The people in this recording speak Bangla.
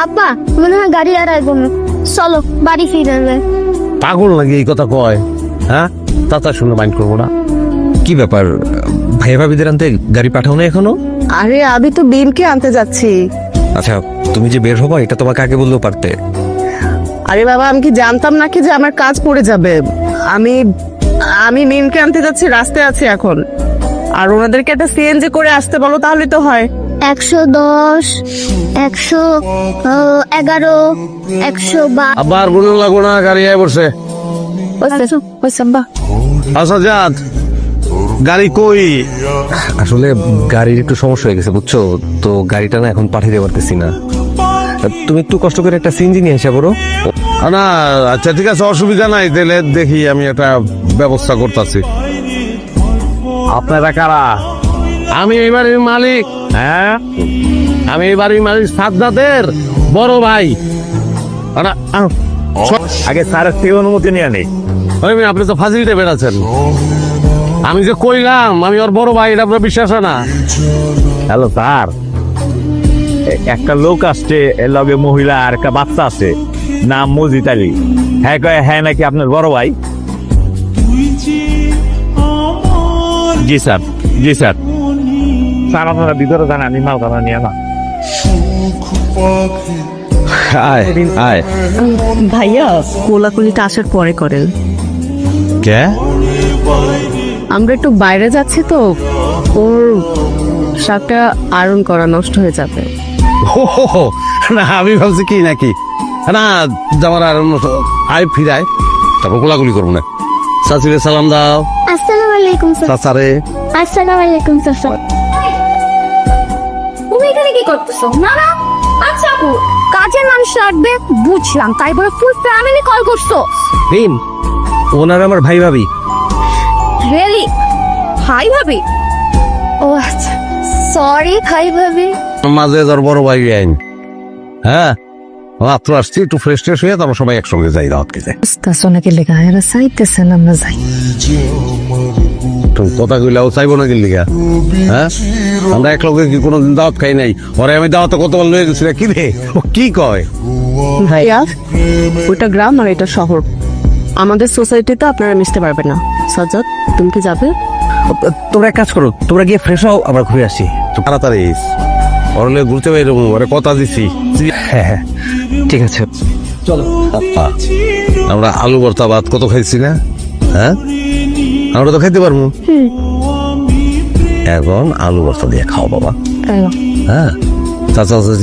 আব্বা মনে হয় গাড়ি আর আইব না, চলো বাড়ি ফিরে যাবে। পাগল নাকি এই কথা কয়? হ্যাঁ, তা শুনে মাইন্ড করবো না। কি ব্যাপার, ভাইয়া ভাবিদের আনতে গাড়ি পাঠাও না এখনো? আরে আমি তো বিমকে আনতে যাচ্ছি। আচ্ছা, তুমি যে বের হবা এটা তোমাকে আগে বললেও পারতে। আরে বাবা, আমি কি জানতাম নাকি যে আমার কাজ পড়ে যাবে? আমি আমি মিমকে আনতে যাচ্ছি, রাস্তায় আছি এখন। আর ওনাদেরকে একটা সিএনজি করে আসতে বলো, তাহলে তো হয়। 110, 111, 112। আবার বলে লাগবো না, গাড়ি আয় বসে। আচ্ছা যান, গাড়ি কই? আসলে গাড়ির একটু সমস্যা হয়ে গেছে বুঝছো তো, গাড়িটা না এখন পাঠিয়ে দিতে পারতেছি না। তুমি একটু কষ্ট করে একটা সিএনজি নিয়ে এসে বলো। না আচ্ছা ঠিক আছে, অসুবিধা নাই, তাহলে দেখি আমি একটা ব্যবস্থা করতেছি। আপনারা কারা? আমি এই বাড়ির মালিক। হ্যাঁ, আমি এই বাড়ির মালিক সাদ্দাতের বড় ভাই। আগে স্যারের থেকে অনুমতি নিয়ে নেই। আপনি তো ফাজিলতে বেড়াচ্ছেন। আমি যে কইলাম আমি ওর বড় ভাই, এটা আপনার বিশ্বাস হয় না? হ্যালো স্যার, একটা লোক আসছে, এর লগে মহিলা আর একটা বাচ্চা আছে, নাম মজিদ আলী। হ্যাঁ কয় হ্যাঁ নাকি আপনার বড় ভাই? জি স্যার, জি স্যার। স্যার আপনারা ভিতরে যান, আমি মালখানা নিয়ে না। আয় আয়। ভাইয়া কোলাকুলিটা আসার পরে করেন। কে? আমরা একটু বাইরে যাচ্ছি তো, ওর শার্টটা আয়রন করা নষ্ট হয়ে যাবে। না আমি ভাবছি কি নাকি, না জামার আর আয় ফিরায়, তারপর গোলাগুলি করবো না। চাচিরে সালাম দাও। আসসালামু আলাইকুম স্যার। চাচারে আসসালামু আলাইকুম স্যার। তুমি এখানে কি করতেছো? না না, আচ্ছা আপু, কাজের মানুষ লাগবে বুঝলাম, তাই বলে ফুল ফ্যামিলি কল করছো? ভীম, ওনার আমার ভাই ভাবি। রিয়েলি? ভাই ভাবি? ও আচ্ছা, সরি ভাই ভাবি। মাঝে তোর বড় ভাই আইন। হ্যাঁ, মাত্র আসছি, একটু ফ্রেশ ট্রেশ হয়ে তারপর সবাই একসঙ্গে যাই রাত খেতে। সোনাকে লেখা এরা চাইতেছেন আমরা যাই। তুমি কথা কইলাও চাইবো না কিনলি গা? হ্যাঁ, আমরা এক লগে কি কোনোদিন দাওয়াত খাই নাই? ওরে আমি দাওয়াতে কতবার লয়ে গেছি, কি রে ও কি কয়? ভাইয়া ওইটা গ্রাম আর এটা শহর, আমাদের সোসাইটিতে আপনারা মিশতে পারবেন না। সাজ্জাদ, তুমি কি যাবে? তোমরা এক কাজ করো, তোমরা গিয়ে ফ্রেশ হও, আমরা ঘুরে আসি। তাড়াতাড়ি ওর লয়ে ঘুরতে বাইরে, ওরে কথা দিছি। হ্যাঁ হ্যাঁ ঠিক আছে। আমরা আলু ভর্তা ভাত কত খাইছি না? হ্যাঁ, আমরা তো খাইতে পারবো। এখন আলু ভর্তা দিয়ে খাও বাবা। হ্যাঁ, চাচা চাচি